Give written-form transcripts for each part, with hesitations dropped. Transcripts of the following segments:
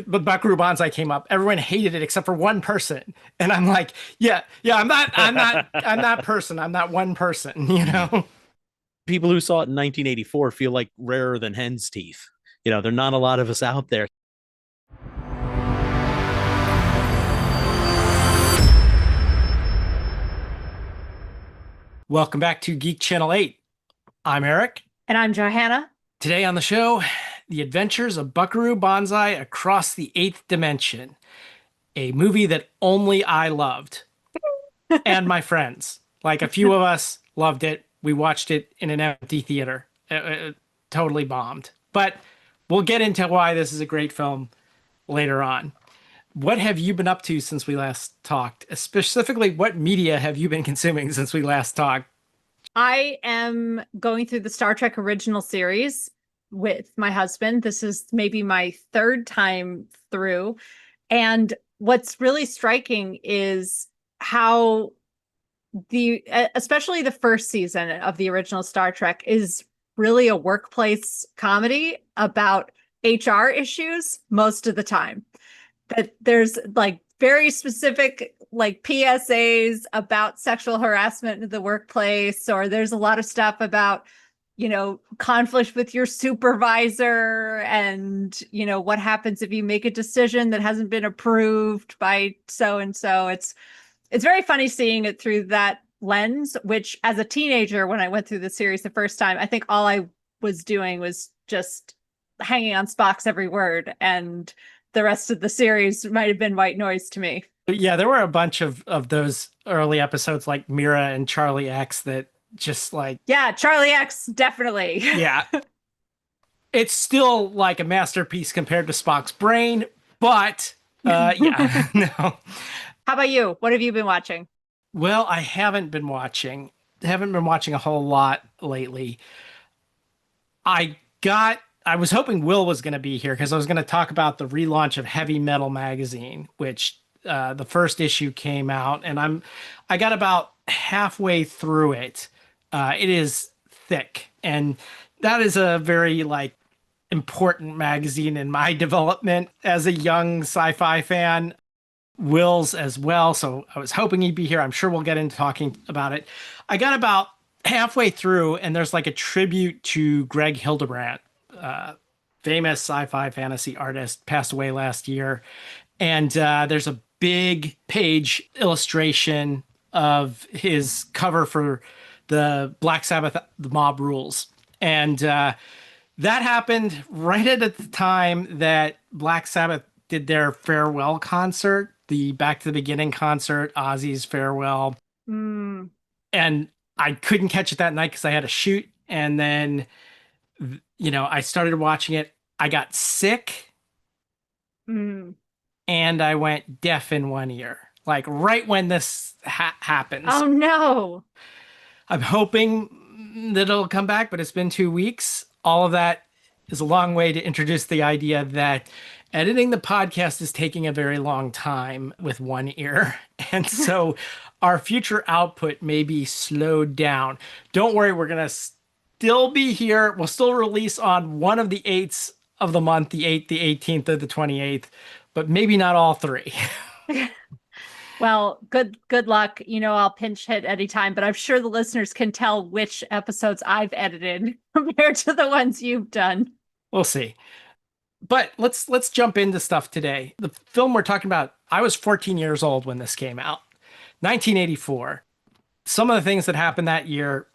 but Buckaroo Banzai came up. Everyone hated it except for one person, and I'm like, yeah, I'm that person. I'm that one person, you know. People who saw it in 1984 feel like rarer than hen's teeth. There are not a lot of us out there. Welcome back to Geek Channel 8. I'm Eric. And I'm Johanna. Today on the show, the adventures of Buckaroo Banzai across the eighth dimension, a movie that only I loved and my friends. Like a few of us loved it. We watched it in an empty theater. It totally bombed. But we'll get into why this is a great film later on. What have you been up to since we last talked? Specifically, what media have you been consuming since we last talked? I am going through the Star Trek original series with my husband. This is maybe my third time through. And what's really striking is how especially the first season of the original Star Trek is really a workplace comedy about HR issues most of the time. That there's like very specific like PSAs about sexual harassment in the workplace, or there's a lot of stuff about, conflict with your supervisor and, what happens if you make a decision that hasn't been approved by so and so. It's very funny seeing it through that lens, which as a teenager, when I went through the series the first time, I think all I was doing was just hanging on Spock's every word, and the rest of the series might have been white noise to me. Yeah, there were a bunch of those early episodes like Mira and Charlie X that just like... Yeah, Charlie X, definitely. Yeah. It's still like a masterpiece compared to Spock's brain, but yeah, no. How about you? What have you been watching? Well, I haven't been watching a whole lot lately. I was hoping Will was going to be here because I was going to talk about the relaunch of Heavy Metal magazine, which the first issue came out, and I got about halfway through it. It is thick, and that is a very like important magazine in my development as a young sci-fi fan. Will's as well, so I was hoping he'd be here. I'm sure we'll get into talking about it. I got about halfway through, and there's like a tribute to Greg Hildebrandt, famous sci-fi fantasy artist, passed away last year. And there's a big page illustration of his cover for the Black Sabbath, The Mob Rules. And that happened right at the time that Black Sabbath did their farewell concert, the Back to the Beginning concert, Ozzy's farewell. Mm. And I couldn't catch it that night because I had a shoot. And then, I started watching it. I got sick. Mm. And I went deaf in one ear, like right when this happens. Oh, no. I'm hoping that it'll come back, but it's been 2 weeks. All of that is a long way to introduce the idea that editing the podcast is taking a very long time with one ear. And so our future output may be slowed down. Don't worry, we're going to still be here. We'll still release on one of the 8ths of the month, the 8th, the 18th, or the 28th, but maybe not all three. Well, good luck. I'll pinch hit anytime, but I'm sure the listeners can tell which episodes I've edited compared to the ones you've done. We'll see. But let's jump into stuff today. The film we're talking about, I was 14 years old when this came out. 1984. Some of the things that happened that year,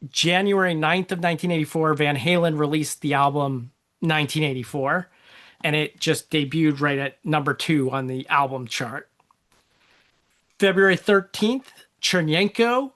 January 9th of 1984, Van Halen released the album 1984, and it just debuted right at number 2 on the album chart. February 13th, Chernyenko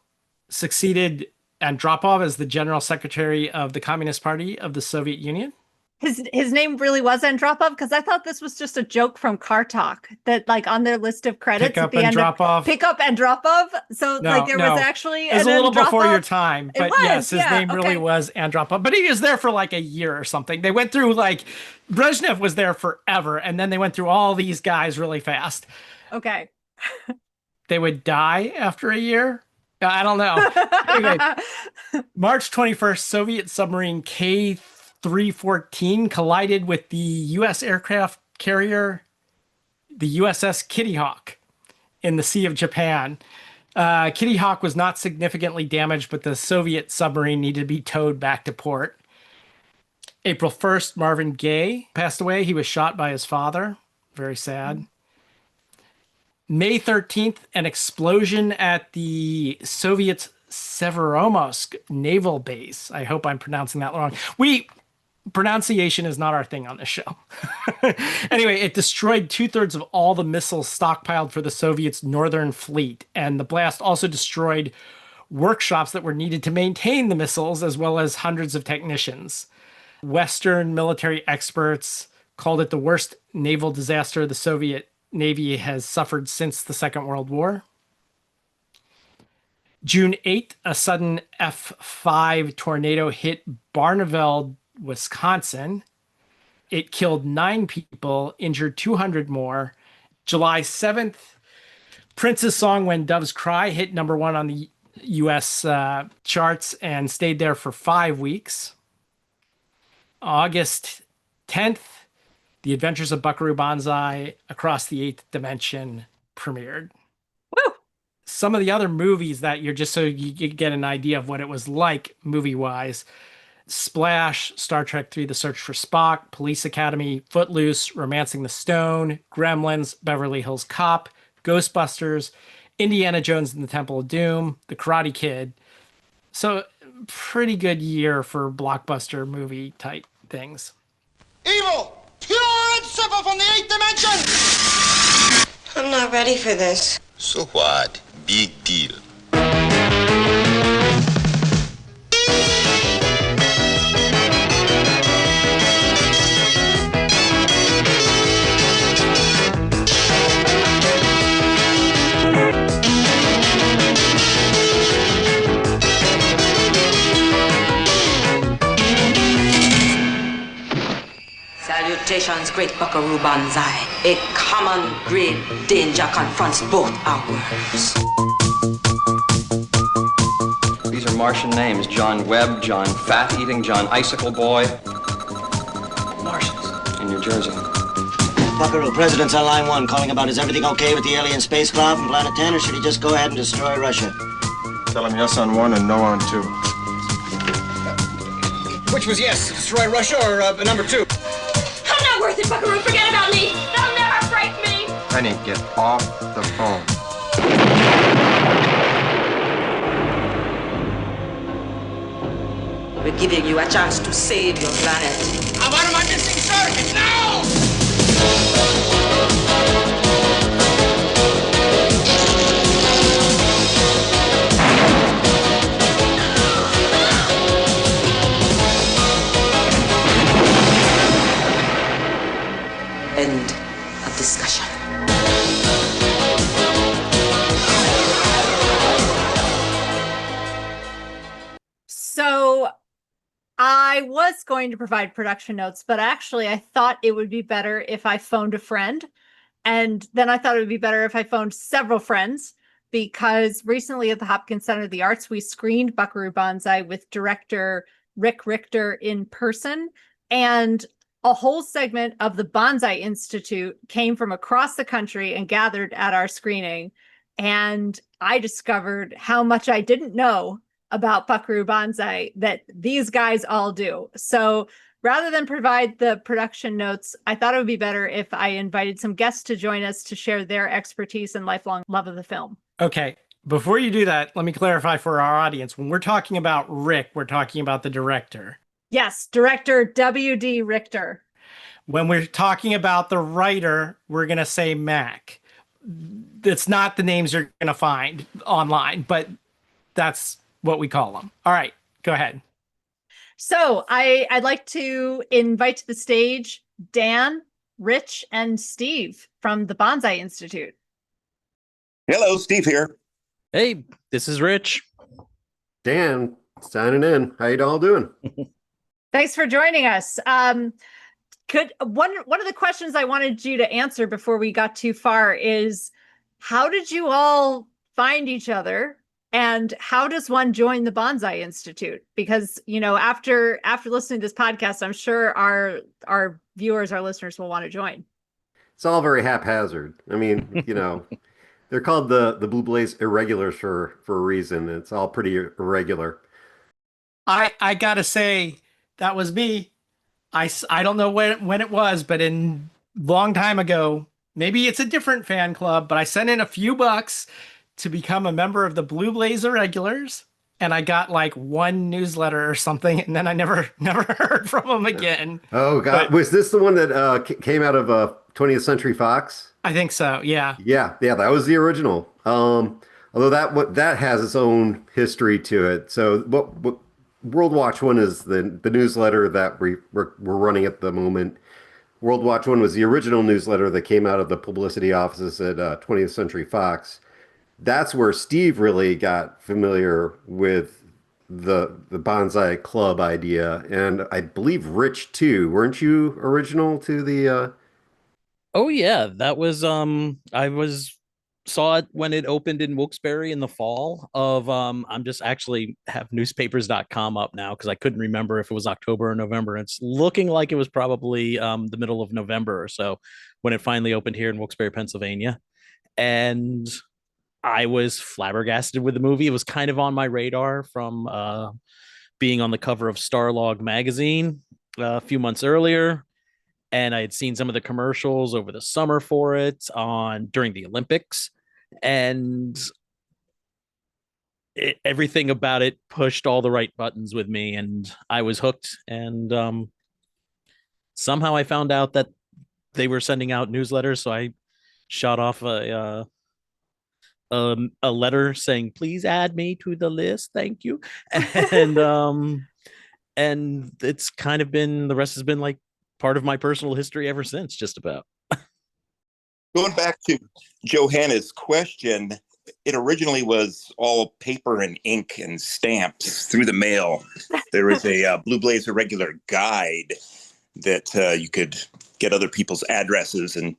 succeeded Andropov as the general secretary of the Communist Party of the Soviet Union. His name really was Andropov, because I thought this was just a joke from Car Talk that like on their list of credits at the end of Pick Up Andropov. So was actually it was a little Andropov before your time, but yes, his name really okay. was Andropov. But he was there for like a year or something. They went through like Brezhnev was there forever, and then they went through all these guys really fast. Okay. They would die after a year. I don't know. Anyway, March 21st, Soviet submarine K-314 collided with the U.S. aircraft carrier, the USS Kitty Hawk in the Sea of Japan. Kitty Hawk was not significantly damaged, but the Soviet submarine needed to be towed back to port. April 1st, Marvin Gaye passed away. He was shot by his father. Very sad. May 13th, an explosion at the Soviet Severomorsk naval base. I hope I'm pronouncing that wrong. Pronunciation is not our thing on this show. Anyway, it destroyed 2/3 of all the missiles stockpiled for the Soviets' northern fleet. And the blast also destroyed workshops that were needed to maintain the missiles, as well as hundreds of technicians. Western military experts called it the worst naval disaster the Soviet Navy has suffered since the Second World War. June 8th, a sudden F5 tornado hit Barneveld, Wisconsin. It killed 9 people, injured 200 more. July 7th, Prince's song When Doves Cry hit #1 on the US charts and stayed there for 5 weeks. August 10th, The Adventures of Buckaroo Banzai Across the Eighth Dimension premiered. Woo! Some of the other movies that you're just so you get an idea of what it was like movie-wise. Splash, Star Trek III, The Search for Spock, Police Academy, Footloose, Romancing the Stone, Gremlins, Beverly Hills Cop, Ghostbusters, Indiana Jones and the Temple of Doom, The Karate Kid. So pretty good year for blockbuster movie type things. Evil! Pure and simple from the 8th dimension! I'm not ready for this. So what? Big deal. Salutations, great Buckaroo Banzai. A common great danger confronts both our worlds. These are Martian names. John Webb, John Fat-Eating, John Icicle Boy. Martians in New Jersey. Buckaroo, President's on line 1, calling about is everything okay with the alien spacecraft from Planet 10, or should he just go ahead and destroy Russia? Tell him yes on 1 and no on 2. Which was yes, destroy Russia or number 2? I'm not worth it, Buckaroo. Forget about me. They'll never break me. Honey, get off the phone. We're giving you a chance to save your planet. I'm out of my missing circuit now! End of discussion. So I was going to provide production notes, but actually I thought it would be better if I phoned a friend. And then I thought it would be better if I phoned several friends, because recently at the Hopkins Center of the Arts, we screened Buckaroo Banzai with director Rick Richter in person. And a whole segment of the Banzai Institute came from across the country and gathered at our screening. And I discovered how much I didn't know about Buckaroo Banzai that these guys all do. So rather than provide the production notes, I thought it would be better if I invited some guests to join us to share their expertise and lifelong love of the film. Okay, before you do that, let me clarify for our audience. When we're talking about Rick, we're talking about the director. Yes, director W.D. Richter. When we're talking about the writer, we're going to say Mac. It's not the names you're going to find online, but that's what we call them. All right, go ahead. So I'd like to invite to the stage Dan, Rich, and Steve from the Banzai Institute. Hello, Steve here. Hey, this is Rich. Dan, signing in. How you all doing? Thanks for joining us. Could one of the questions I wanted you to answer before we got too far is, how did you all find each other? And how does one join the Banzai Institute? Because, you know, after listening to this podcast, I'm sure our viewers, our listeners will want to join. it's all very haphazard. I mean, they're called the Blue Blaze Irregulars for a reason. It's all pretty irregular. I gotta say that was me. I don't know when it was, but in long time ago, maybe it's a different fan club, but I sent in a few bucks to become a member of the Blue Blazer Regulars, and I got like one newsletter or something, and then I never heard from them again. Oh God, But was this the one that came out of 20th Century Fox? I think so. Yeah. Yeah, that was the original. Although that has its own history to it. So what World Watch One is the newsletter that we're running at the moment. World Watch One was the original newsletter that came out of the publicity offices at 20th Century Fox. That's where Steve really got familiar with the Bonsai Club idea, and I believe Rich too. Weren't you original to the? Oh yeah, that was I was saw it when it opened in Wilkes-Barre in the fall of I'm just actually have newspapers.com up now because I couldn't remember if it was October or November. It's looking like it was probably the middle of November or so when it finally opened here in Wilkes-Barre, Pennsylvania. And I was flabbergasted with the movie. It was kind of on my radar from being on the cover of Starlog magazine a few months earlier, and I had seen some of the commercials over the summer for it on during the Olympics, and everything about it pushed all the right buttons with me, and I was hooked. And somehow I found out that they were sending out newsletters, so I shot off a letter saying, "Please add me to the list, thank you." And and it's kind of been the rest has been like part of my personal history ever since, just about. Going back to Johanna's question, it originally was all paper and ink and stamps through the mail. There was a Blue Blazer regular guide that you could get other people's addresses and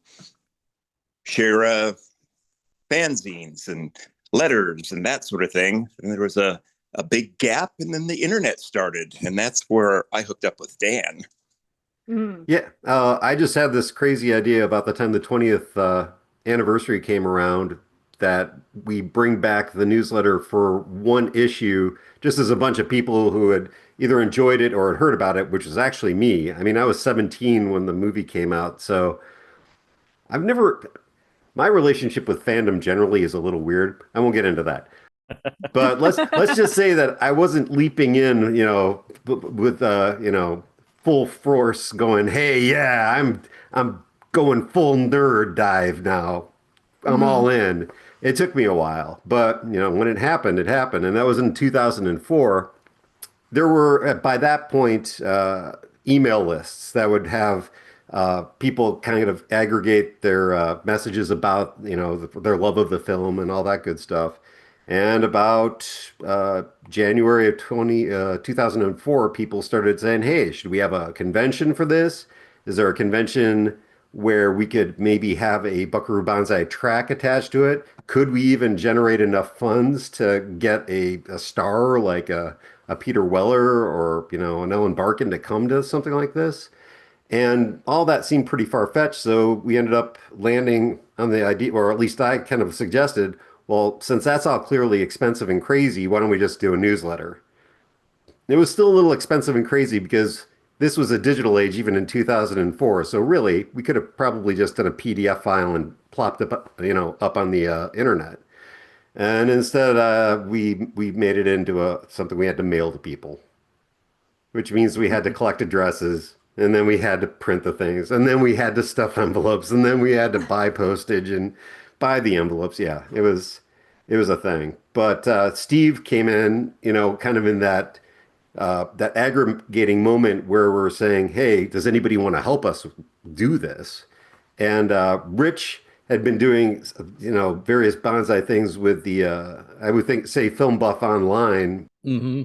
share fanzines and letters and that sort of thing. And there was a big gap, and then the internet started, and that's where I hooked up with Dan. Yeah, I just had this crazy idea about the time the 20th anniversary came around that we bring back the newsletter for one issue, just as a bunch of people who had either enjoyed it or had heard about it, which was actually me. I mean, I was 17 when the movie came out, so I've never, my relationship with fandom generally is a little weird. I won't get into that. But let's just say that I wasn't leaping in, with full force going, "Hey, yeah, I'm going full nerd dive now. I'm all in." It took me a while, but when it happened, and that was in 2004. There were by that point email lists that would have people kind of aggregate their messages about their love of the film and all that good stuff. And about January of 2004, people started saying, "Hey, should we have a convention for this? Is there a convention where we could maybe have a Buckaroo Banzai track attached to it? Could we even generate enough funds to get a star like a Peter Weller or an Ellen Barkin to come to something like this?" And all that seemed pretty far-fetched, so we ended up landing on the idea, or at least I kind of suggested, well, since that's all clearly expensive and crazy, why don't we just do a newsletter? It was still a little expensive and crazy because this was a digital age even in 2004. So really, we could have probably just done a PDF file and plopped it up on the internet. And instead, we made it into something we had to mail to people, which means we had to collect addresses, and then we had to print the things, and then we had to stuff envelopes, and then we had to buy postage and buy the envelopes. Yeah, it was a thing. But Steve came in, kind of in that aggregating moment where we're saying, "Hey, does anybody want to help us do this?" And Rich had been doing, various bonsai things with the, I would think, say, Film Buff Online. Mm-hmm.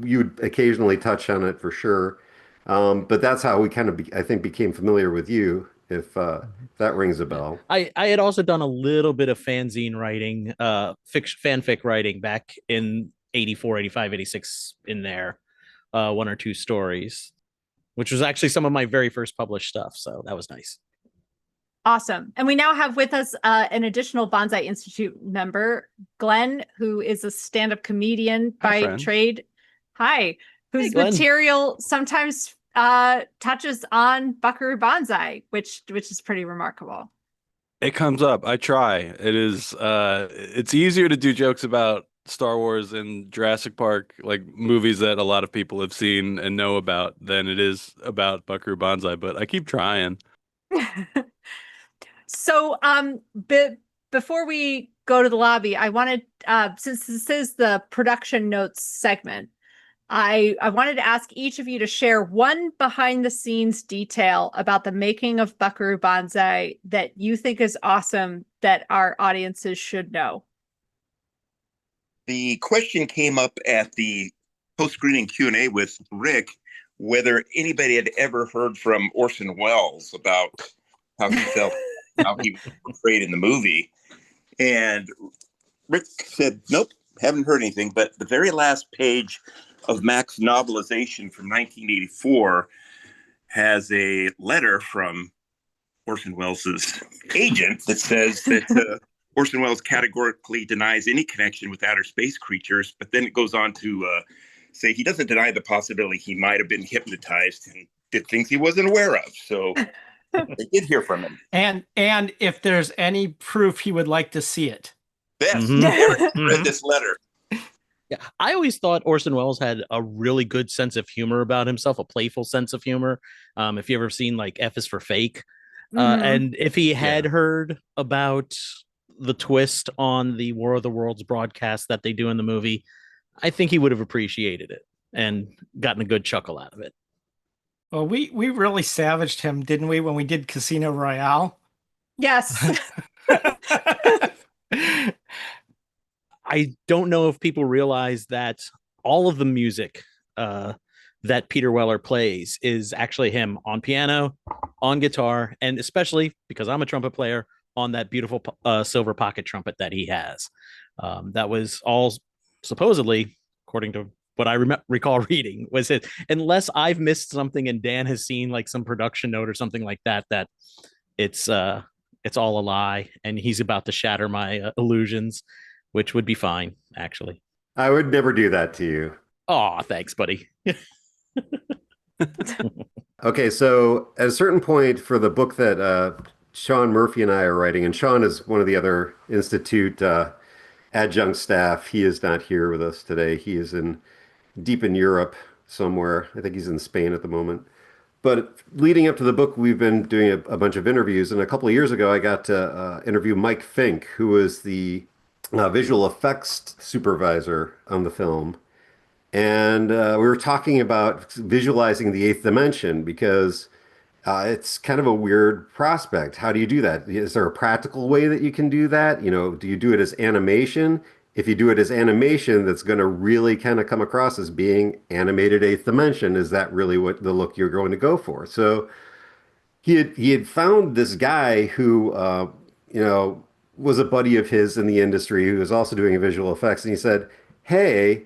You would occasionally touch on it for sure. But that's how we kind of, I think, became familiar with you, if that rings a bell. I had also done a little bit of fanzine writing, fanfic writing back in 84, 85, 86 in there, one or two stories, which was actually some of my very first published stuff. So that was nice. Awesome. And we now have with us an additional Bonsai Institute member, Glenn, who is a stand-up comedian by trade. Hi. Whose material sometimes touches on Buckaroo Banzai, which is pretty remarkable. It comes up. I try. It is it's easier to do jokes about Star Wars and Jurassic Park, like movies that a lot of people have seen and know about, than it is about Buckaroo Banzai, but I keep trying. So, before we go to the lobby, I wanted, since this is the production notes segment, I wanted to ask each of you to share one behind the scenes detail about the making of Buckaroo Banzai that you think is awesome that our audiences should know. The question came up at the post-screening Q&A with Rick, whether anybody had ever heard from Orson Welles about how he felt, how he was portrayed in the movie. And Rick said, nope, haven't heard anything. But the very last page of Mac's novelization from 1984 has a letter from Orson Welles' agent that says that Orson Welles categorically denies any connection with outer space creatures, but then it goes on to say he doesn't deny the possibility he might have been hypnotized and did things he wasn't aware of. So they did hear from him. And if there's any proof, he would like to see it. Yes, Eric read this letter. Yeah, I always thought Orson Welles had a really good sense of humor about himself, a playful sense of humor. If you ever seen like F is for Fake, and if he had heard about the twist on the War of the Worlds broadcast that they do in the movie, I think he would have appreciated it and gotten a good chuckle out of it. Well, we really savaged him, didn't we, when we did Casino Royale? Yes. I don't know if people realize that all of the music that Peter Weller plays is actually him on piano, on guitar, and especially because I'm a trumpet player, on that beautiful silver pocket trumpet that he has. That was all supposedly, according to what I recall reading, was it. Unless I've missed something and Dan has seen like some production note or something like that, that it's all a lie and he's about to shatter my illusions, which would be fine, actually. I would never do that to you. Oh, thanks, buddy. Okay, so at a certain point for the book that Sean Murphy and I are writing, and Sean is one of the other Institute adjunct staff. He is not here with us today. He is deep in Europe somewhere. I think he's in Spain at the moment. But leading up to the book, we've been doing a bunch of interviews. And a couple of years ago, I got to interview Mike Fink, who was the visual effects supervisor on the film. And we were talking about visualizing the eighth dimension because it's kind of a weird prospect. How do you do that? Is there a practical way that you can do that? You know, do you do it as animation? If you do it as animation, that's going to really kind of come across as being animated eighth dimension. Is that really what the look you're going to go for? So he had found this guy who, was a buddy of his in the industry who was also doing visual effects. And he said, hey,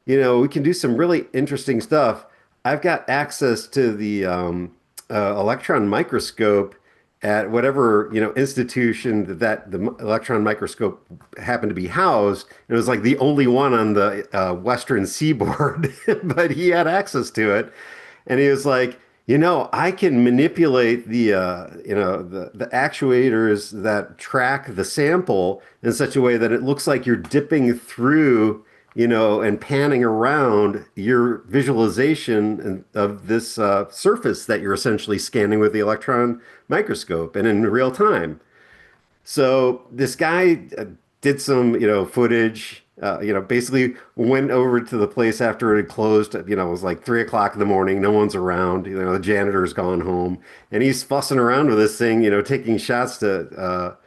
we can do some really interesting stuff. I've got access to the electron microscope at whatever institution that the electron microscope happened to be housed. It was like the only one on the western seaboard, but he had access to it, and he was like, I can manipulate the actuators that track the sample in such a way that it looks like you're dipping through, and panning around your visualization of this surface that you're essentially scanning with the electron microscope and in real time. So this guy did some, footage, basically went over to the place after it had closed. It was like 3 o'clock in the morning. No one's around. The janitor's gone home, and he's fussing around with this thing, taking shots to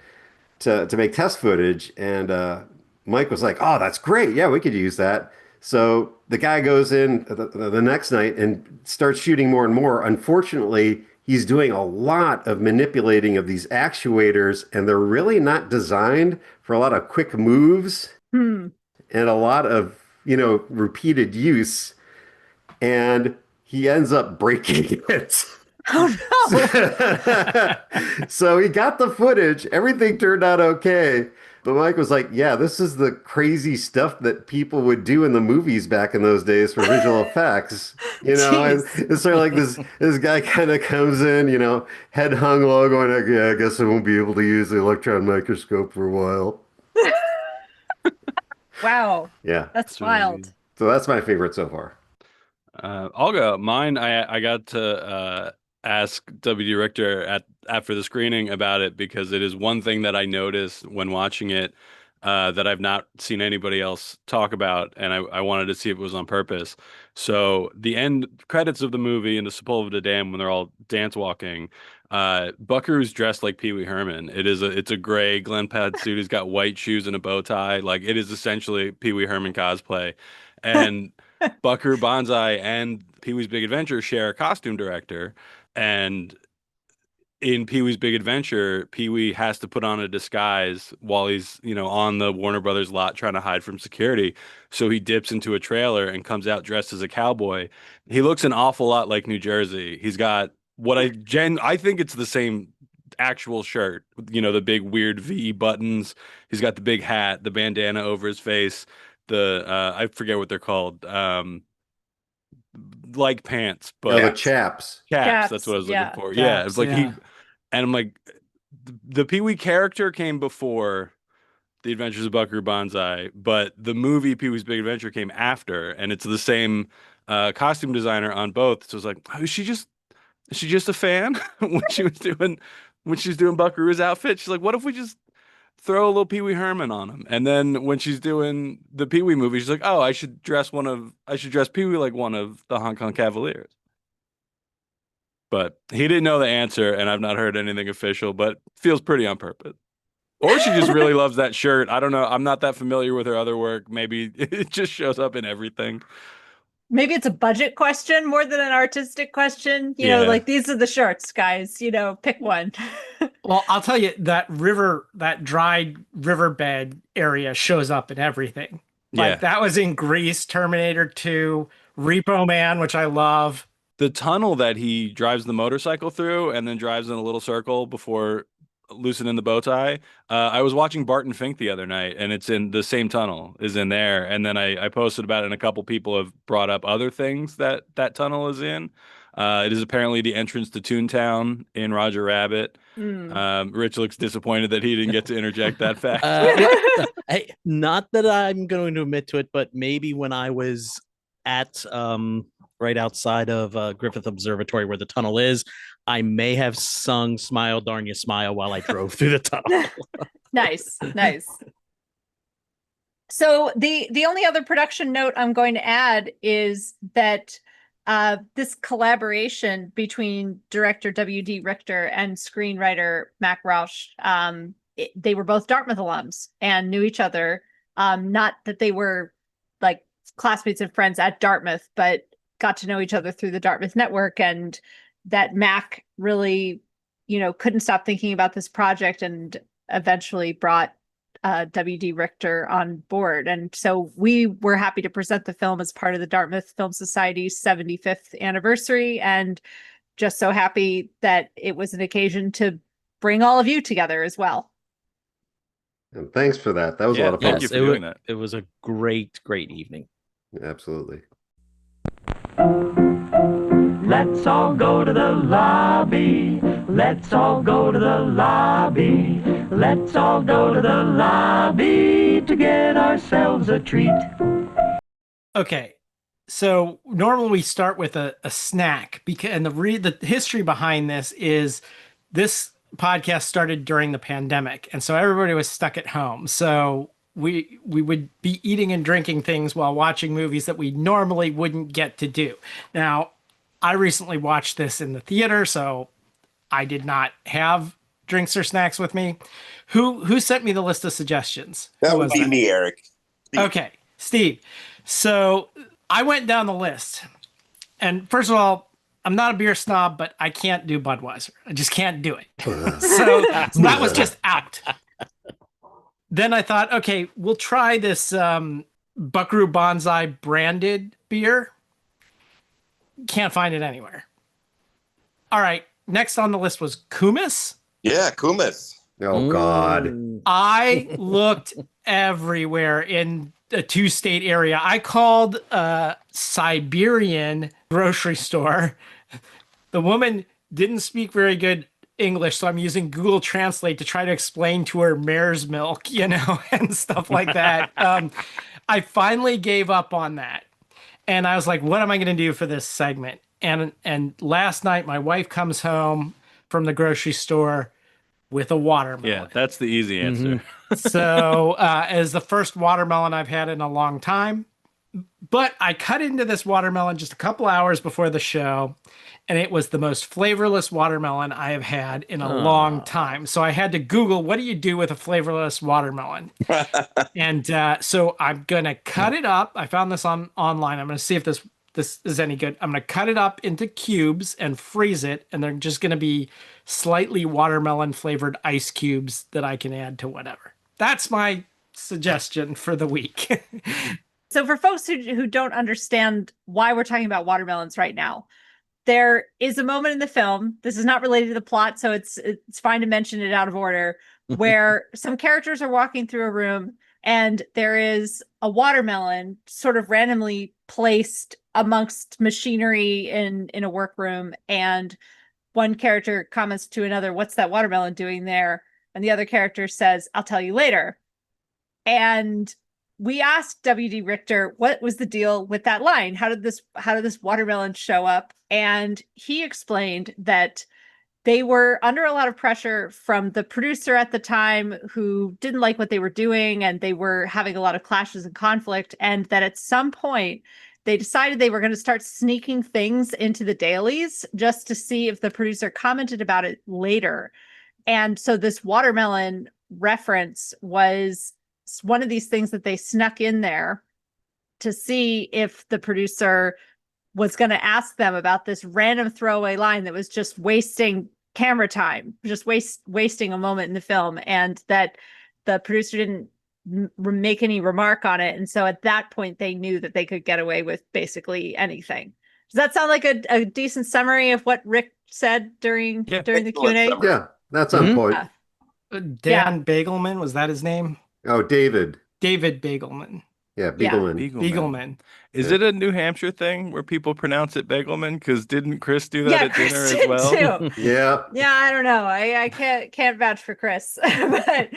make test footage. And Mike was like, "Oh, that's great. Yeah, we could use that." So the guy goes in the next night and starts shooting more and more. Unfortunately, he's doing a lot of manipulating of these actuators, and they're really not designed for a lot of quick moves and a lot of, repeated use. And he ends up breaking it. Oh no. So he got the footage. Everything turned out okay. But Mike was like, yeah, this is the crazy stuff that people would do in the movies back in those days for visual effects. And Jeez. it's sort of like this guy kind of comes in, head hung low, going, like, yeah, I guess I won't be able to use the electron microscope for a while. Wow. Yeah. That's wild. So that's my favorite so far. I'll go. Mine, I got to ask W.D. Richter after the screening about it because it is one thing that I noticed when watching it that I've not seen anybody else talk about, and I wanted to see if it was on purpose. So the end credits of the movie in the Sepulveda Dam when they're all dance walking, Buckaroo's dressed like Pee Wee Herman. It's a gray Glen Pad suit. He's got white shoes and a bow tie. Like it is essentially Pee Wee Herman cosplay, and Buckaroo Banzai and Pee Wee's Big Adventure share a costume director, and in Pee Wee's Big Adventure, Pee Wee has to put on a disguise while he's, on the Warner Brothers lot trying to hide from security. So he dips into a trailer and comes out dressed as a cowboy. He looks an awful lot like New Jersey. He's got I think it's the same actual shirt, the big weird V buttons. He's got the big hat, the bandana over his face, I forget what they're called. Like pants, but the chaps. Caps, that's what I was looking for. Yeah, it's like and I'm like, the Pee Wee character came before The Adventures of Buckaroo Banzai, but the movie Pee Wee's Big Adventure came after, and it's the same costume designer on both. So it's like, is she just a fan when she's doing Buckaroo's outfit? She's like, what if we just throw a little Pee Wee Herman on him? And then when she's doing the Pee Wee movie, she's like, oh, I should dress Pee Wee like one of the Hong Kong Cavaliers. But he didn't know the answer, and I've not heard anything official, but feels pretty on purpose. Or she just really loves that shirt. I don't know. I'm not that familiar with her other work. Maybe it just shows up in everything. Maybe it's a budget question more than an artistic question. Like these are the shirts, guys. Pick one. Well, I'll tell you that dried riverbed area shows up in everything. Like that was in Grease, Terminator 2, Repo Man, which I love. The tunnel that he drives the motorcycle through and then drives in a little circle before loosening the bow tie. I was watching Barton Fink the other night, and it's in the same tunnel is in there. And then I posted about it, and a couple people have brought up other things that tunnel is in. It is apparently the entrance to Toontown in Roger Rabbit. Rich looks disappointed that he didn't get to interject that fact. Not that I'm going to admit to it, but maybe when I was at right outside of Griffith Observatory where the tunnel is, I may have sung Smile Darn You Smile while I drove through the tunnel. Nice. So the only other production note I'm going to add is that this collaboration between director W.D. Richter and screenwriter Mac Rausch, they were both Dartmouth alums and knew each other. Not that they were like classmates and friends at Dartmouth, but got to know each other through the Dartmouth network, and that Mac really, couldn't stop thinking about this project and eventually brought W.D. Richter on board. And so we were happy to present the film as part of the Dartmouth Film Society's 75th anniversary, and just so happy that it was an occasion to bring all of you together as well. And thanks for that. That was a lot of fun. Thank you for doing that. It was a great evening. Absolutely. Let's all go to the lobby. Let's all go to the lobby. Let's all go to the lobby to get ourselves a treat. Okay, so normally we start with a snack and the history behind this is this podcast started during the pandemic, and so everybody was stuck at home. So we would be eating and drinking things while watching movies that we normally wouldn't get to do. Now, I recently watched this in the theater, so I did not have drinks or snacks with me. Who sent me the list of suggestions? That would be me, Eric. Steve. Okay, Steve. So I went down the list, and first of all, I'm not a beer snob, but I can't do Budweiser. I just can't do it. So that was just out. Then I thought, okay, we'll try this Buckaroo Banzai branded beer. Can't find it anywhere. All right. Next on the list was Kumis. Yeah, Kumis. Oh, God. I looked everywhere in a 2-state area. I called a Siberian grocery store. The woman didn't speak very good English, so I'm using Google Translate to try to explain to her mare's milk, and stuff like that. I finally gave up on that. And I was like, what am I going to do for this segment? And last night, my wife comes home from the grocery store with a watermelon. Yeah, that's the easy answer. So, as the first watermelon I've had in a long time. But I cut into this watermelon just a couple hours before the show, and it was the most flavorless watermelon I have had in a long time. So I had to Google, what do you do with a flavorless watermelon? And so I'm going to cut it up. I found this online. I'm going to see if this is any good. I'm going to cut it up into cubes and freeze it, and they're just going to be slightly watermelon flavored ice cubes that I can add to whatever. That's my suggestion for the week. So for folks who don't understand why we're talking about watermelons right now, there is a moment in the film, this is not related to the plot, so it's fine to mention it out of order, where some characters are walking through a room and there is a watermelon sort of randomly placed amongst machinery in a workroom, and one character comments to another, "What's that watermelon doing there?" And the other character says, "I'll tell you later." And we asked W.D. Richter what was the deal with that line. How did this watermelon show up? And he explained that they were under a lot of pressure from the producer at the time, who didn't like what they were doing, and they were having a lot of clashes and conflict, and that at some point they decided they were going to start sneaking things into the dailies just to see if the producer commented about it later. And so this watermelon reference was one of these things that they snuck in there to see if the producer was going to ask them about this random throwaway line that was just wasting camera time, just wasting a moment in the film, and that the producer didn't make any remark on it. And so at that point, they knew that they could get away with basically anything. Does that sound like a decent summary of what Rick said during the Q&A? Yeah, that's on point. Dan Bagelman, was that his name? Oh, David Bagelman. Yeah, Beagleman. Beagleman. Is it a New Hampshire thing where people pronounce it Begelman? Because didn't Chris do that at dinner as well? Too. Yeah. Yeah, I don't know. I can't vouch for Chris, but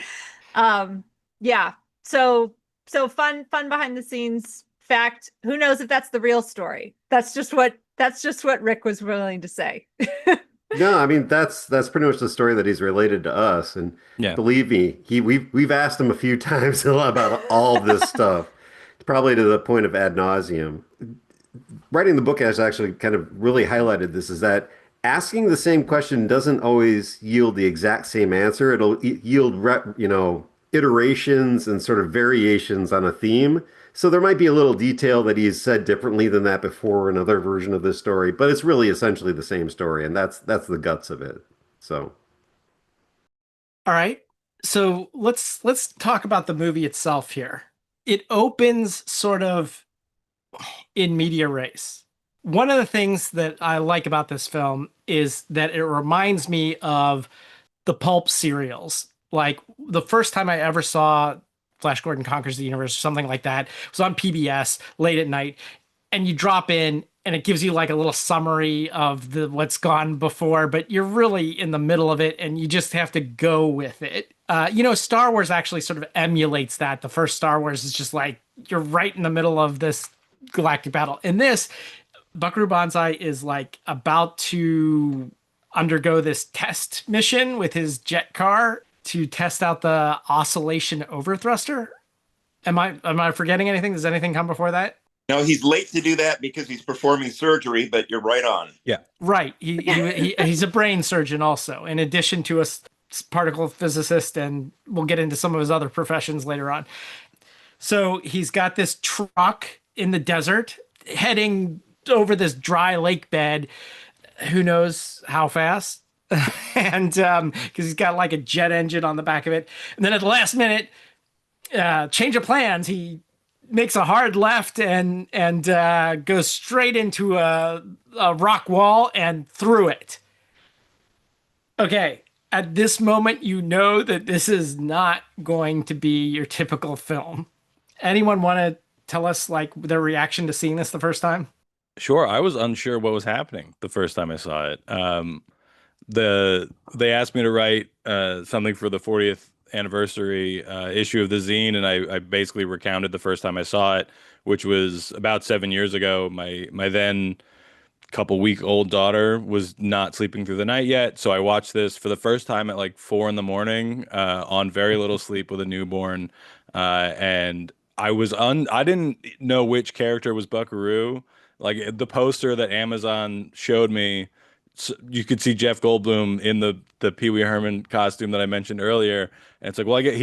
yeah. So fun behind the scenes fact. Who knows if that's the real story? That's just what Rick was willing to say. No, I mean that's pretty much the story that he's related to us, and believe me, we've asked him a few times about all this stuff, probably to the point of ad nauseum. Writing the book has actually kind of really highlighted this: is that asking the same question doesn't always yield the exact same answer. It'll yield iterations and sort of variations on a theme. So there might be a little detail that he's said differently than that before, another version of this story, but it's really essentially the same story, and that's the guts of it. So, all right. So let's talk about the movie itself here. It opens sort of in media res. One of the things that I like about this film is that it reminds me of the pulp serials. Like the first time I ever saw Flash Gordon Conquers the Universe or something like that, it was on PBS late at night, and you drop in and it gives you like a little summary of what's gone before, but you're really in the middle of it and you just have to go with it. Star Wars actually sort of emulates that. The first Star Wars is just like you're right in the middle of this galactic battle. In this, Buckaroo Banzai is like about to undergo this test mission with his jet car to test out the oscillation overthruster. Am I forgetting anything? Does anything come before that? No, he's late to do that because he's performing surgery, but you're right on. Yeah. Right. He's a brain surgeon also, in addition to a particle physicist, and we'll get into some of his other professions later on. So he's got this truck in the desert heading over this dry lake bed. Who knows how fast? And because he's got like a jet engine on the back of it. And then at the last minute, change of plans, he makes a hard left and goes straight into a rock wall and through it. Okay, at this moment, you know that this is not going to be your typical film. Anyone want to tell us like their reaction to seeing this the first time? Sure, I was unsure what was happening the first time I saw it. They asked me to write something for the 40th anniversary issue of the zine, and I basically recounted the first time I saw it, which was about 7 years ago. My then couple-week old daughter was not sleeping through the night yet, so I watched this for the first time at like 4 in the morning on very little sleep with a newborn, and I didn't know which character was Buckaroo. Like the poster that Amazon showed me, you could see Jeff Goldblum in the Pee Wee Herman costume that I mentioned earlier, and it's like, well, I get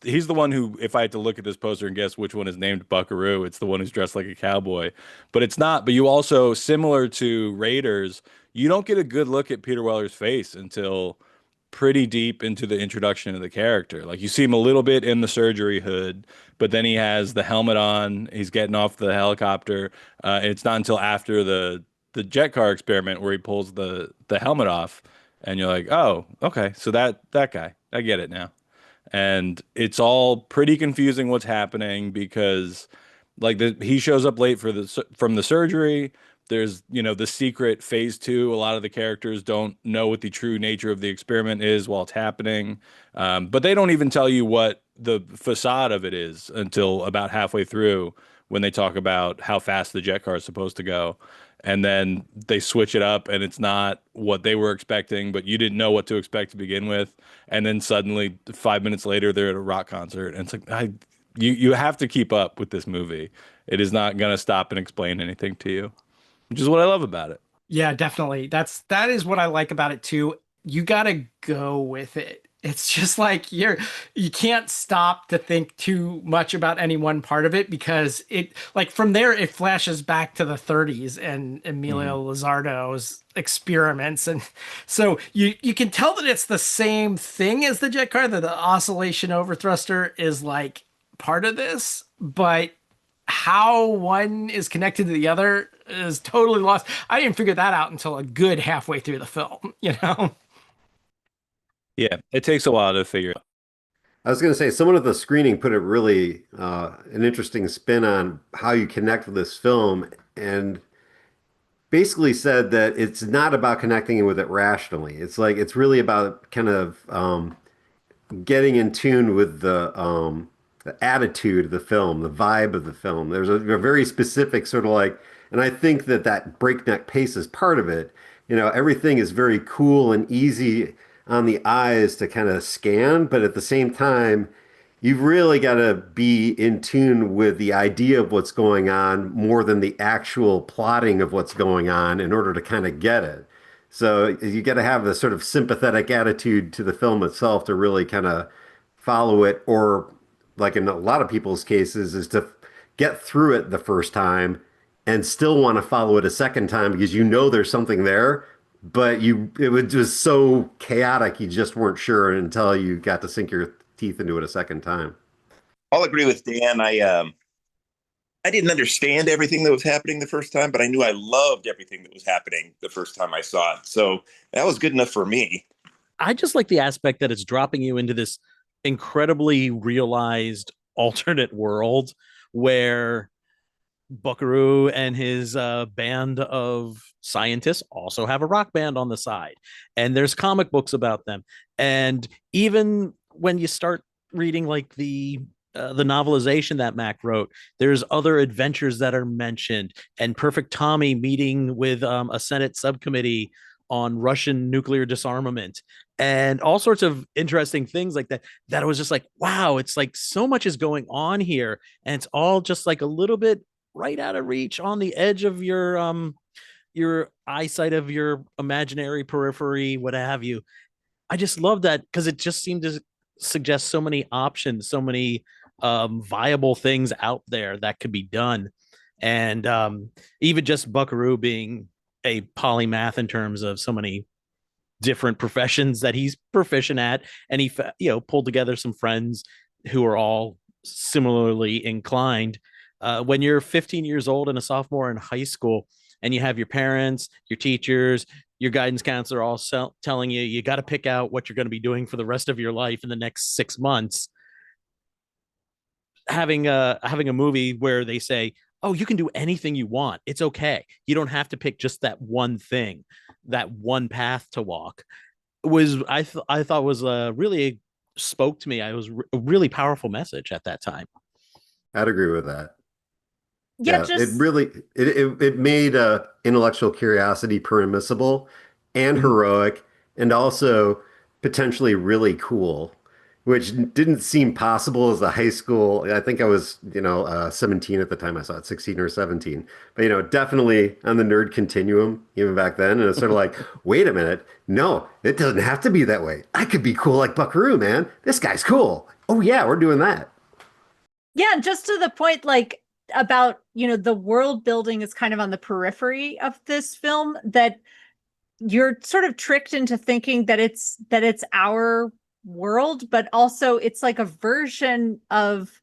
he's the one who, if I had to look at this poster and guess which one is named Buckaroo, it's the one who's dressed like a cowboy. But it's not. But you also, similar to Raiders, you don't get a good look at Peter Weller's face until pretty deep into the introduction of the character. Like you see him a little bit in the surgery hood, but then he has the helmet on. He's getting off the helicopter, and it's not until after the jet car experiment where he pulls the helmet off, and you're like, oh, okay, so that guy, I get it now. And it's all pretty confusing what's happening because like he shows up late from the surgery. There's, the secret phase 2. A lot of the characters don't know what the true nature of the experiment is while it's happening. But they don't even tell you what the facade of it is until about halfway through when they talk about how fast the jet car is supposed to go. And then they switch it up and it's not what they were expecting, but you didn't know what to expect to begin with. And then suddenly 5 minutes later, they're at a rock concert. And it's like, you have to keep up with this movie. It is not going to stop and explain anything to you, which is what I love about it. Yeah, definitely. That is what I like about it too. You gotta go with it. It's just like you can't stop to think too much about any one part of it because it like from there it flashes back to the 30s and Emilio Lizardo's experiments, and so you can tell that it's the same thing as the jet car, that the oscillation overthruster is like part of this, but how one is connected to the other is totally lost. I didn't figure that out until a good halfway through the film, you know? Yeah, it takes a while to figure out. I was going to say, someone at the screening put a really an interesting spin on how you connect with this film, and basically said that it's not about connecting with it rationally. It's like it's really about kind of getting in tune with the attitude of the film, the vibe of the film. There's a very specific sort of like, and I think that that breakneck pace is part of it. Everything is very cool and easy on the eyes to kind of scan, but at the same time, you've really got to be in tune with the idea of what's going on more than the actual plotting of what's going on in order to kind of get it. So you got to have a sort of sympathetic attitude to the film itself to really kind of follow it, or like in a lot of people's cases, is to get through it the first time and still want to follow it a second time because you know there's something there, but it was just so chaotic you just weren't sure until you got to sink your teeth into it a second time. I'll agree with Dan. I didn't understand everything that was happening the first time, but I knew I loved everything that was happening the first time I saw it. So that was good enough for me. I just like the aspect that it's dropping you into this incredibly realized alternate world where Buckaroo and his band of scientists also have a rock band on the side, and there's comic books about them. And even when you start reading like the novelization that Mac wrote, there's other adventures that are mentioned, and Perfect Tommy meeting with a Senate subcommittee on Russian nuclear disarmament and all sorts of interesting things like that. That I was just like, wow, it's like so much is going on here, and it's all just like a little bit right out of reach on the edge of your eyesight of your imaginary periphery, what have you. I just love that because it just seemed to suggest so many options, so many viable things out there that could be done. And even just Buckaroo being a polymath in terms of so many different professions that he's proficient at, and he pulled together some friends who are all similarly inclined. When you're 15 years old and a sophomore in high school, and you have your parents, your teachers, your guidance counselor all telling you you got to pick out what you're going to be doing for the rest of your life in the next 6 months. Having a movie where they say, oh, you can do anything you want, it's okay, you don't have to pick just that one thing, that one path to walk, was I thought was really spoke to me. I was a really powerful message at that time. I'd agree with that. Yeah, It really it made intellectual curiosity permissible and heroic, and also potentially really cool, which didn't seem possible as a high school. I think I was 17 at the time I saw it, 16 or 17, but definitely on the nerd continuum even back then. And it's sort of like, wait a minute, no, it doesn't have to be that way. I could be cool like Buckaroo, man. This guy's cool. Oh yeah, we're doing that. Yeah, just to the point, like about, the world building is kind of on the periphery of this film, that you're sort of tricked into thinking that it's our world, but also it's like a version of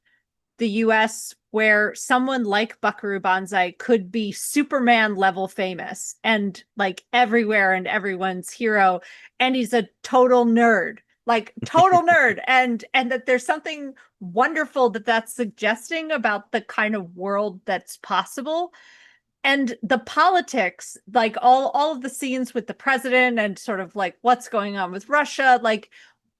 the US where someone like Buckaroo Banzai could be Superman level famous and like everywhere and everyone's hero, and he's a total nerd, like total nerd, and that there's something wonderful that that's suggesting about the kind of world that's possible. And the politics, like all of the scenes with the president and sort of like what's going on with Russia, like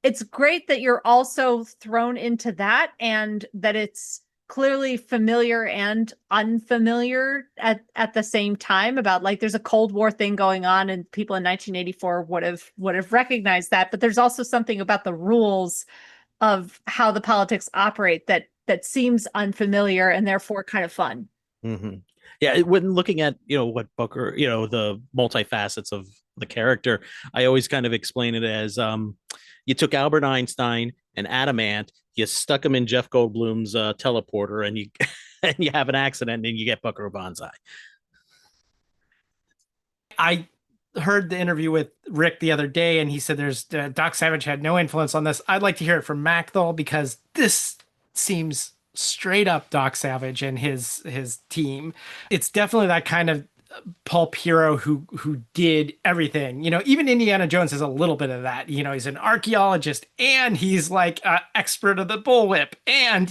it's great that you're also thrown into that, and that it's clearly familiar and unfamiliar at the same time, about like there's a Cold War thing going on and people in 1984 would have recognized that, but there's also something about the rules of how the politics operate that seems unfamiliar and therefore kind of fun. Mm-hmm. Yeah, when looking at what Booker, the multifacets of the character, I always kind of explain it as you took Albert Einstein and adamant, you stuck him in Jeff Goldblum's teleporter, and you and you have an accident, and you get Buckaroo Banzai. I heard the interview with Rick the other day, and he said there's Doc Savage had no influence on this. I'd like to hear it from Mac though, because this seems straight up Doc Savage and his team. It's definitely that kind of pulp hero who did everything. Even Indiana Jones has a little bit of that. He's an archaeologist, and he's like an expert of the bullwhip. And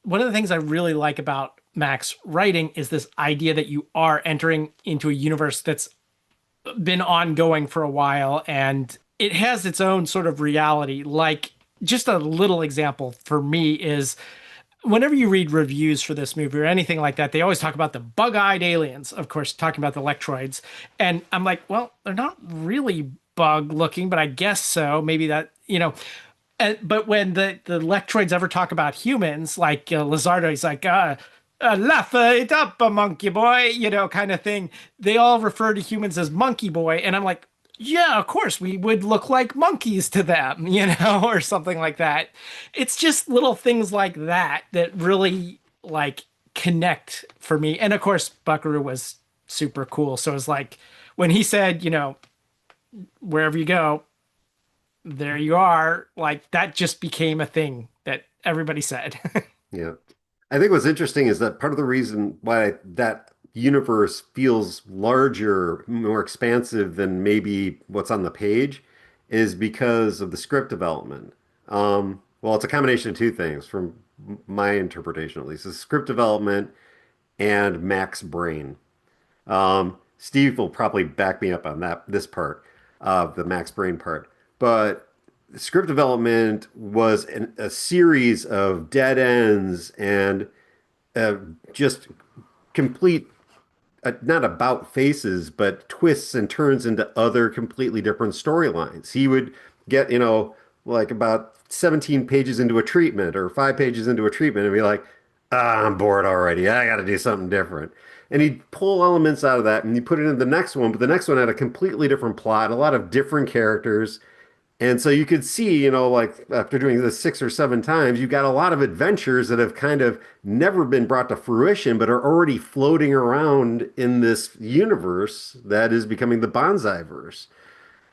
one of the things I really like about Mac's writing is this idea that you are entering into a universe that's been ongoing for a while, and it has its own sort of reality. Like, just a little example for me is whenever you read reviews for this movie or anything like that, they always talk about the bug-eyed aliens, of course, talking about the Lectroids. And I'm like, well, they're not really bug looking, but I guess so. Maybe that, but when the Lectroids ever talk about humans, like Lizardo, he's like, laugh it up, a monkey boy, kind of thing. They all refer to humans as monkey boy. And I'm like, yeah, of course, we would look like monkeys to them, or something like that. It's just little things like that that really like connect for me. And of course, Buckaroo was super cool. So it's like when he said, wherever you go, there you are, like that just became a thing that everybody said. Yeah. I think what's interesting is that part of the reason why that universe feels larger, more expansive than maybe what's on the page is because of the script development. Well, it's a combination of two things from my interpretation, at least. The script development and Mac's brain. Steve will probably back me up on this part of the Mac's brain part. But script development was a series of dead ends and just complete not about faces, but twists and turns into other completely different storylines. He would get, like about 17 pages into a treatment or 5 pages into a treatment and be like, I'm bored already. I got to do something different. And he'd pull elements out of that and he'd put it in the next one, but the next one had a completely different plot, a lot of different characters. And so you could see, like after doing this 6 or 7 times, you've got a lot of adventures that have kind of never been brought to fruition, but are already floating around in this universe that is becoming the Banzai verse.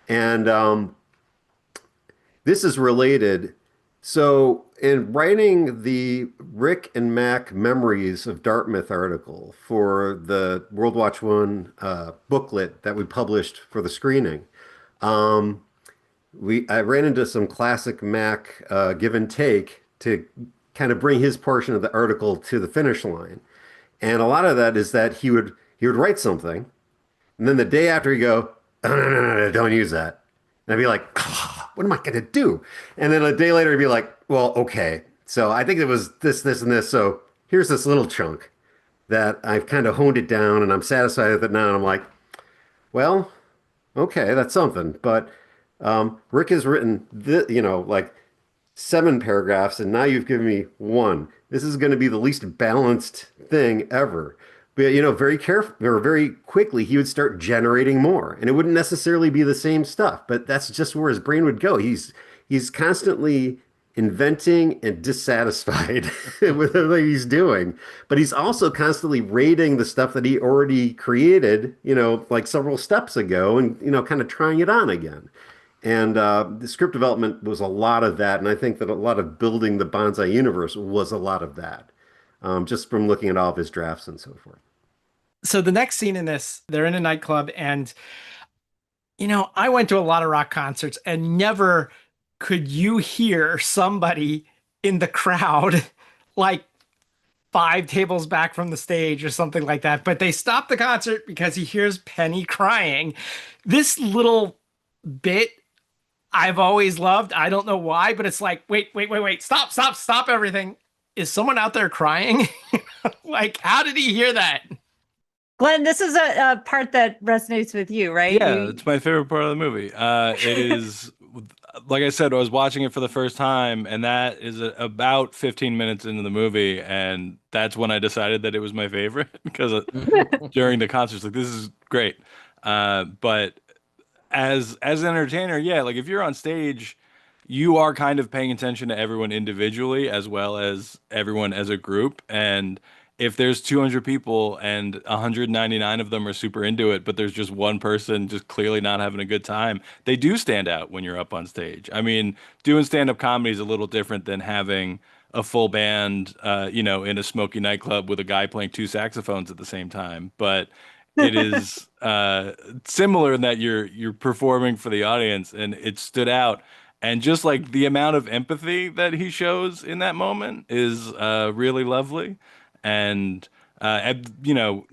And this is related So, in writing the Rick and Mac Memories of Dartmouth article for the World Watch One booklet that we published for the screening, um, I ran into some classic Mac give and take to kind of bring his portion of the article to the finish line. And a lot of that is that he would write something, and then the day after he'd go, oh, no, no, no, no, don't use that. And I'd be like, oh, what am I going to do? And then a day later, he'd be like, well, okay. So I think it was this, this, and this. So here's this little chunk that I've kind of honed it down and I'm satisfied with it now. And I'm like, well, okay, that's something. But Rick has written, like 7 paragraphs, and now you've given me one. This is going to be the least balanced thing ever. But very careful or very quickly, he would start generating more, and it wouldn't necessarily be the same stuff. But that's just where his brain would go. He's constantly inventing and dissatisfied with everything he's doing, but he's also constantly rating the stuff that he already created, like several steps ago, and kind of trying it on again. And the script development was a lot of that, and I think that a lot of building the Banzai universe was a lot of that, just from looking at all of his drafts and so forth. So the next scene in this, they're in a nightclub, and I went to a lot of rock concerts, and never could you hear somebody in the crowd like 5 tables back from the stage or something like that. But they stop the concert because he hears Penny crying. This little bit I've always loved. I don't know why, but it's like, wait, stop everything. Is someone out there crying? Like, how did he hear that? Glenn, this is a part that resonates with you, right? Yeah, it's my favorite part of the movie. It is, like I said, I was watching it for the first time, and that is about 15 minutes into the movie, and that's when I decided that it was my favorite because during the concerts, like, this is great. But as an entertainer, yeah, like if you're on stage, you are kind of paying attention to everyone individually as well as everyone as a group. And if there's 200 people and 199 of them are super into it, but there's just one person just clearly not having a good time, they do stand out when you're up on stage. I mean, doing stand-up comedy is a little different than having a full band, in a smoky nightclub with a guy playing 2 saxophones at the same time. But it is similar in that you're performing for the audience, and it stood out. And just like the amount of empathy that he shows in that moment is really lovely. And no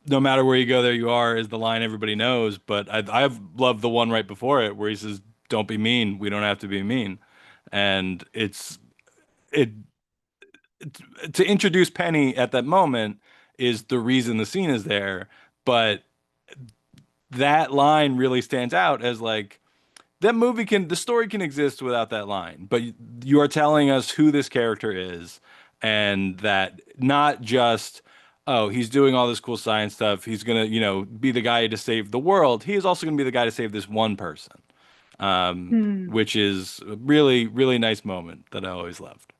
matter where you go, there you are is the line everybody knows. But I've loved the one right before it where he says, "Don't be mean. We don't have to be mean." And it to introduce Penny at that moment is the reason the scene is there. But that line really stands out as like, the story can exist without that line, but you are telling us who this character is, and that not just, oh, he's doing all this cool science stuff. He's gonna, be the guy to save the world. He is also gonna be the guy to save this one person, which is a really, really nice moment that I always loved.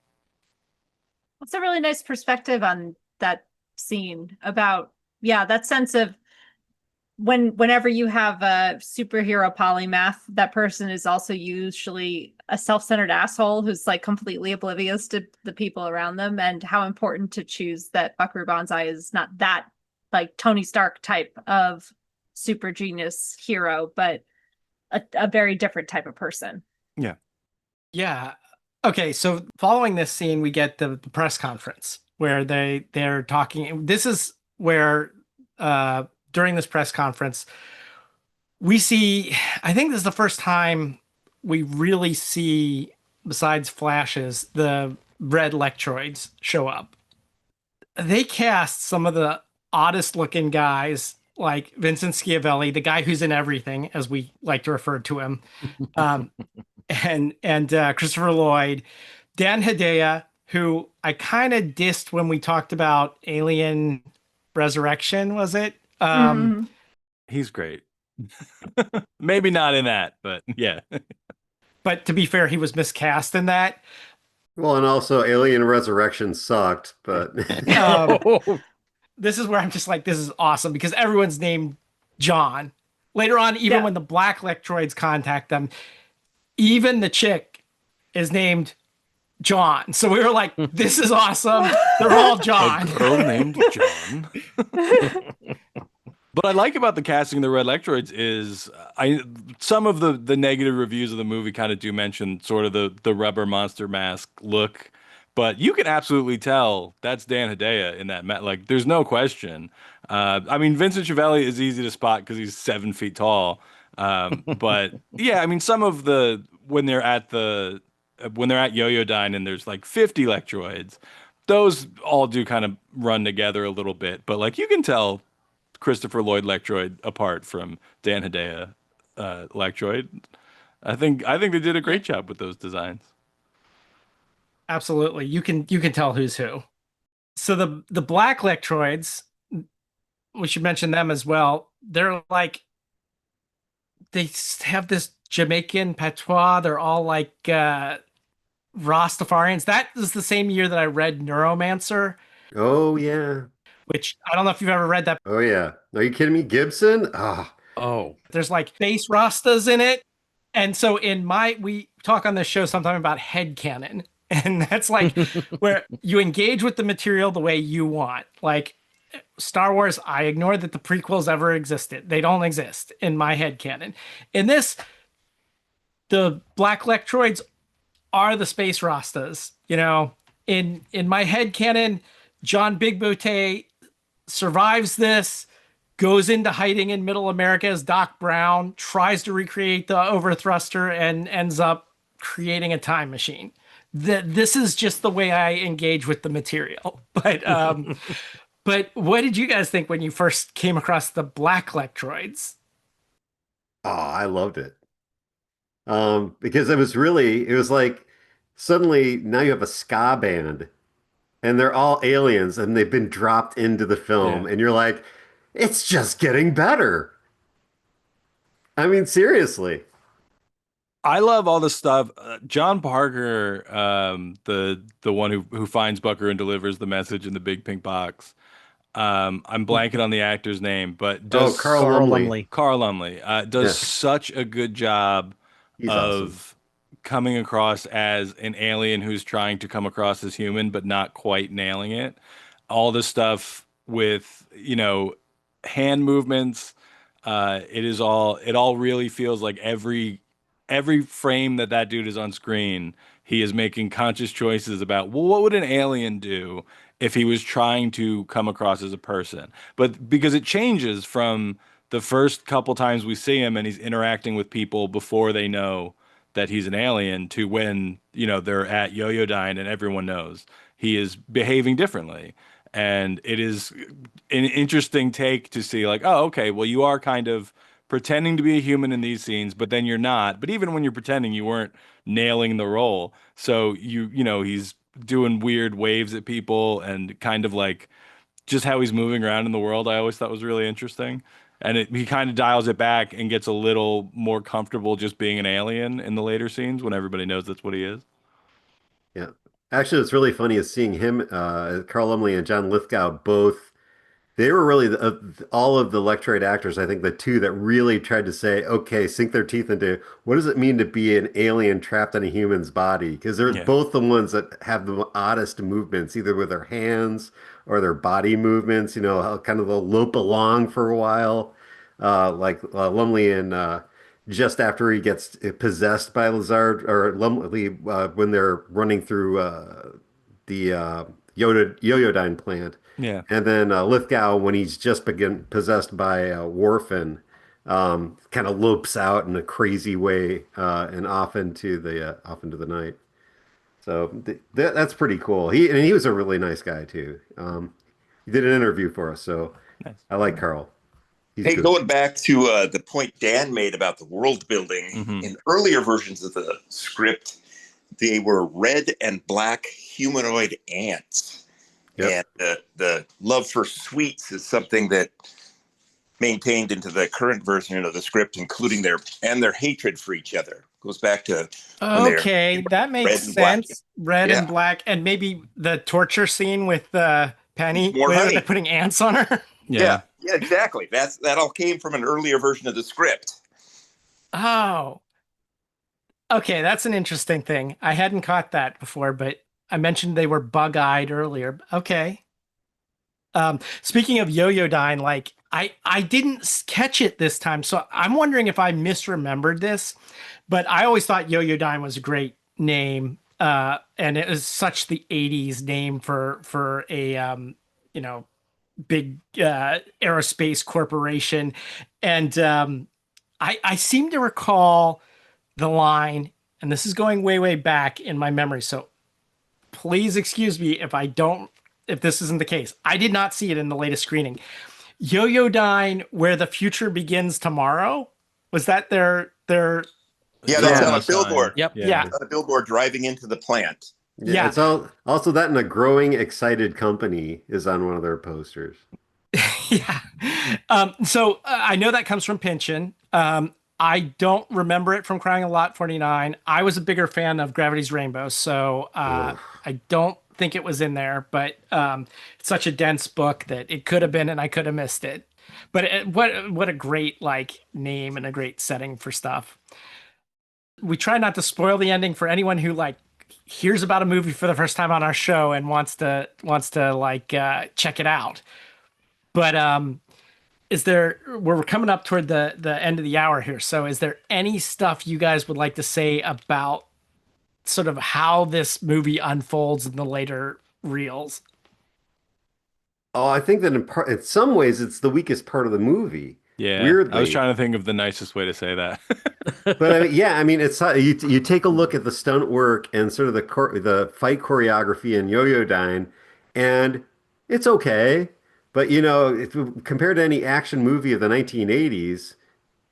It's a really nice perspective on that scene about, that sense of whenever you have a superhero polymath, that person is also usually a self-centered asshole who's like completely oblivious to the people around them, and how important to choose that Buckaroo Banzai is not that like Tony Stark type of super genius hero, but a very different type of person. Yeah. Yeah. Okay, so following this scene, we get the press conference where they're talking. This is where during this press conference, we see, I think this is the first time we really see, besides flashes, the red Lectroids show up. They cast some of the oddest looking guys, like Vincent Schiavelli, the guy who's in everything, as we like to refer to him, and Christopher Lloyd, Dan Hedaya, who I kind of dissed when we talked about Alien Resurrection, was it? He's great. Maybe not in that, but yeah. But to be fair, he was miscast in that. Well, and also Alien Resurrection sucked, but this is where I'm just like, this is awesome because everyone's named John. Later on, even when the black Lectroids contact them, even the chick is named John. So we were like, this is awesome. They're all John. A girl named John. What I like about the casting of the Red Electroids is some of the negative reviews of the movie kind of do mention sort of the rubber monster mask look, but you can absolutely tell that's Dan Hedaya in that like there's no question. I mean, Vincent Schiavelli is easy to spot because he's 7 feet tall. But yeah, I mean, some of the when they're at Yo-Yo-Dine and there's like 50 Electroids, those all do kind of run together a little bit, but like you can tell Christopher Lloyd Electroid apart from Dan Hedaya Electroid. I think they did a great job with those designs. Absolutely. You can tell who's who. So the black Electroids, we should mention them as well. They're like they have this Jamaican patois. They're all like Rastafarians. That was the same year that I read Neuromancer. Oh yeah. Which I don't know if you've ever read that. Oh yeah. Are you kidding me? Gibson? Oh. There's like face Rastas in it. And so we talk on this show sometime about headcanon. And that's like where you engage with the material the way you want. Like Star Wars, I ignore that the prequels ever existed. They don't exist in my headcanon. In this, the black Electroids are the space Rastas. You know, in my headcanon, John Big Booty survives this, goes into hiding in Middle America as Doc Brown, tries to recreate the overthruster, and ends up creating a time machine. This is just the way I engage with the material. But what did you guys think when you first came across the black Electroids? Oh, I loved it. Because it was like suddenly now you have a ska band and they're all aliens and they've been dropped into the film and you're like, it's just getting better. I mean, seriously. I love all the stuff. John Parker, the one who finds Buckaroo and delivers the message in the big pink box. I'm blanking on the actor's name, but does Carl Lumley. Carl Lumley does such a good job He's of awesome. coming across as an alien who's trying to come across as human, but not quite nailing it. All the stuff with, hand movements. It all really feels like every frame that dude is on screen, he is making conscious choices about, well, what would an alien do if he was trying to come across as a person? But because it changes from the first couple times we see him and he's interacting with people before they know that he's an alien to when, they're at Yo-Yo-Dine and everyone knows he is behaving differently. And it is an interesting take to see like, oh, okay, well, you are kind of pretending to be a human in these scenes, but then you're not. But even when you're pretending, you weren't nailing the role. So he's doing weird waves at people and kind of like just how he's moving around in the world. I always thought was really interesting. And he kind of dials it back and gets a little more comfortable just being an alien in the later scenes when everybody knows that's what he is. Yeah. Actually, what's really funny is seeing him, Carl Lumley and John Lithgow both. They were really all of the Electroid actors, I think the two that really tried to say, okay, sink their teeth into what does it mean to be an alien trapped in a human's body? Because they're both the ones that have the oddest movements, either with their hands or their body movements, how kind of they'll lope along for a while. Like Lumley and just after he gets possessed by Lazard, or Lumley when they're running through the Yo-Yo-Dine plant. Yeah. And then Lithgow, when he's just been possessed by Worfen, kind of lopes out in a crazy way and off into the night. So that's pretty cool. He was a really nice guy too. He did an interview for us, so nice. I like Carl. Hey, going back to the point Dan made about the world building, in earlier versions of the script, they were red and black humanoid ants. Yep. And the love for sweets is something that maintained into the current version of the script, including their hatred for each other. Goes back to that makes sense. Red and black, and maybe the torture scene with Penny, where they're putting ants on her. Yeah, exactly. That all came from an earlier version of the script. Oh, Okay, that's an interesting thing. I hadn't caught that before, but I mentioned they were bug-eyed earlier. Okay. Speaking of Yo-Yo-Dine, like I didn't catch it this time, so I'm wondering if I misremembered this, but I always thought Yo-Yo-Dine was a great name, and it was such the '80s name for a you know big aerospace corporation, and I seem to recall the line, and this is going way back in my memory, so please excuse me if this isn't the case. I did not see it in the latest screening. Yo-Yo-Dine, Where the Future Begins Tomorrow. Was that their Yeah, that's on a sign. billboard. Yep. Yeah. On a billboard driving into the plant. Yeah. It's also that in a growing, excited company is on one of their posters. Yeah. So I know that comes from Pynchon. I don't remember it from Crying a Lot 49. I was a bigger fan of Gravity's Rainbow, so I don't think it was in there, but it's such a dense book that it could have been and I could have missed it. But what a great like name and a great setting for stuff. We try not to spoil the ending for anyone who like hears about a movie for the first time on our show and wants to like check it out. But is there we're coming up toward the end of the hour here, so is there any stuff you guys would like to say about sort of how this movie unfolds in the later reels? Oh, I think that in some ways it's the weakest part of the movie. Yeah, Weirdly. I was trying to think of the nicest way to say that. But I mean, yeah, I mean, it's you take a look at the stunt work and sort of the fight choreography in Yo-Yo-Dine, and it's okay. But compared to any action movie of the 1980s,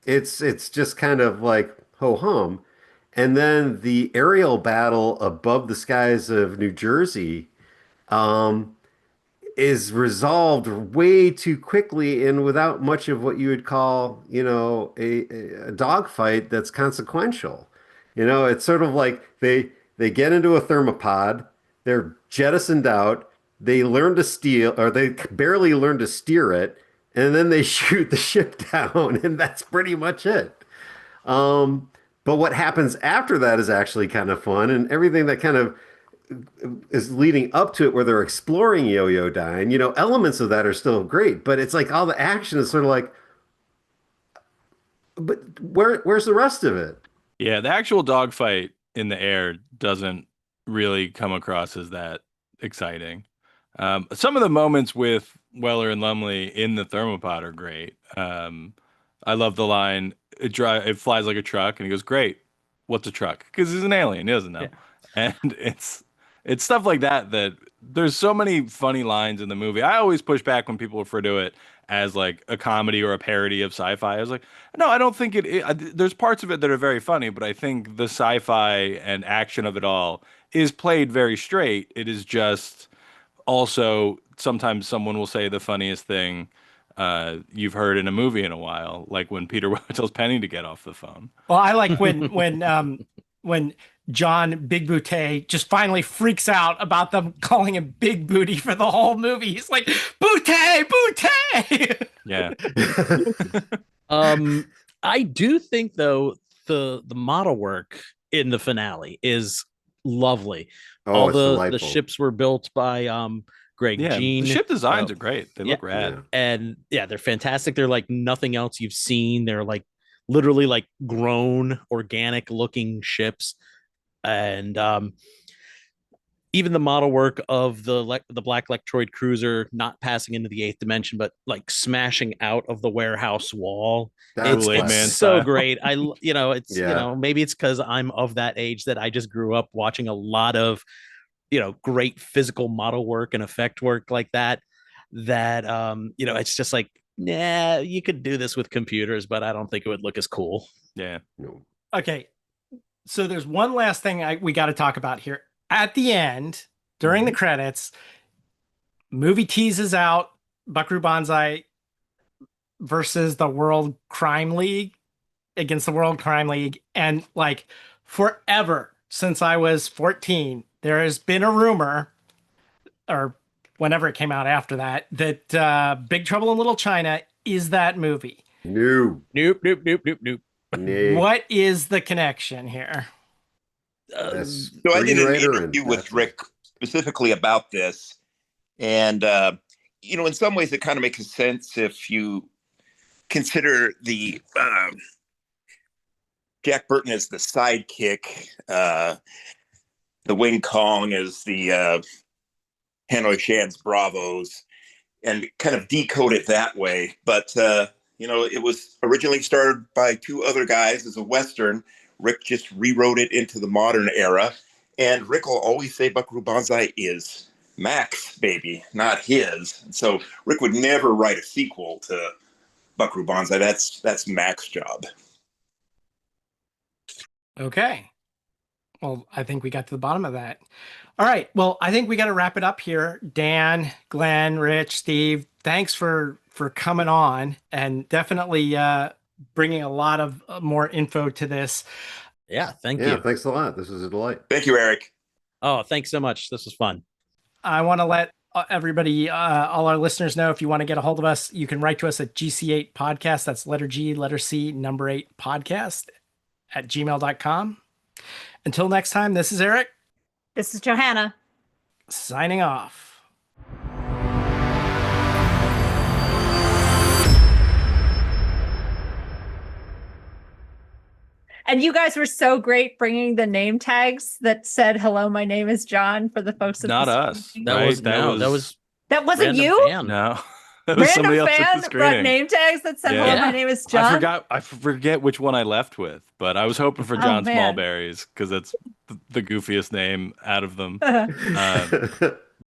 it's just kind of like ho hum. And then the aerial battle above the skies of New Jersey, um, is resolved way too quickly and without much of what you would call, a dogfight that's consequential. It's sort of like they get into a thermopod, they're jettisoned out, they learn to steal, or they barely learn to steer it, and then they shoot the ship down, and that's pretty much it. But what happens after that is actually kind of fun, and everything that kind of is leading up to it where they're exploring Yo-Yo-Dine, elements of that are still great, but it's like all the action is sort of like, but where's the rest of it? Yeah, the actual dogfight in the air doesn't really come across as that exciting. Some of the moments with Weller and Lumley in the thermopod are great. I love the line, it flies like a truck, and he goes, "Great, what's a truck?" Because he's an alien, he doesn't know. Yeah. And it's stuff like that there's so many funny lines in the movie. I always push back when people refer to it as like a comedy or a parody of sci-fi. I was like, no, I don't think there's parts of it that are very funny, but I think the sci-fi and action of it all is played very straight. It is just also sometimes someone will say the funniest thing you've heard in a movie in a while, like when Peter Weller tells Penny to get off the phone. Well, I like when John Big Booty just finally freaks out about them calling him Big Booty for the whole movie. He's like, Booty, Booty. Yeah. I do think though the model work in the finale is lovely. Oh, all it's the delightful. ships were built by Greg Jean. The ship designs are great. They look rad. Yeah. And yeah, they're fantastic. They're like nothing else you've seen. They're like literally like grown, organic looking ships. And even the model work of the black Lectroid cruiser not passing into the eighth dimension, but like smashing out of the warehouse wall. That's It's so great. Yeah. Maybe it's because I'm of that age that I just grew up watching a lot of, great physical model work and effect work like that. It's just like, nah, you could do this with computers, but I don't think it would look as cool. Yeah. No. Okay. So there's one last thing we got to talk about here. At the end, during the credits, movie teases out Buckaroo Banzai versus the World Crime League against the World Crime League. And like forever since I was 14, there has been a rumor, or whenever it came out after that, that Big Trouble in Little China is that movie. No. Nope. Nay. What is the connection here? So I did an interview with Rick specifically about this. And, in some ways it kind of makes sense if you consider the Jack Burton as the sidekick, the Wing Kong as the Hanoi Shan's Bravos, and kind of decode it that way. But, it was originally started by two other guys as a Western. Rick just rewrote it into the modern era. And Rick will always say Buckaroo Banzai is Mac's baby, not his. And so Rick would never write a sequel to Buckaroo Banzai. That's Mac's job. Okay. Well, I think we got to the bottom of that. All right. Well, I think we got to wrap it up here. Dan, Glenn, Rich, Steve, thanks for coming on and definitely bringing a lot of more info to this. Yeah, thank you. Yeah, thanks a lot. This was a delight. Thank you, Eric. Oh, thanks so much. This was fun. I want to let everybody, all our listeners know, if you want to get a hold of us, you can write to us at GC8 podcast. That's letter G, letter C, number 8 podcast at gmail.com. Until next time, this is Eric. This is Johanna. Signing off. And you guys were so great bringing the name tags that said, "Hello, my name is John" for the folks. Not us. That right? was that wasn't you. Fan. No. That was somebody else at the screening. Brought name tags that said, "Hello, my name is John." I forget which one I left with, but I was hoping for John Smallberries because that's the goofiest name out of them.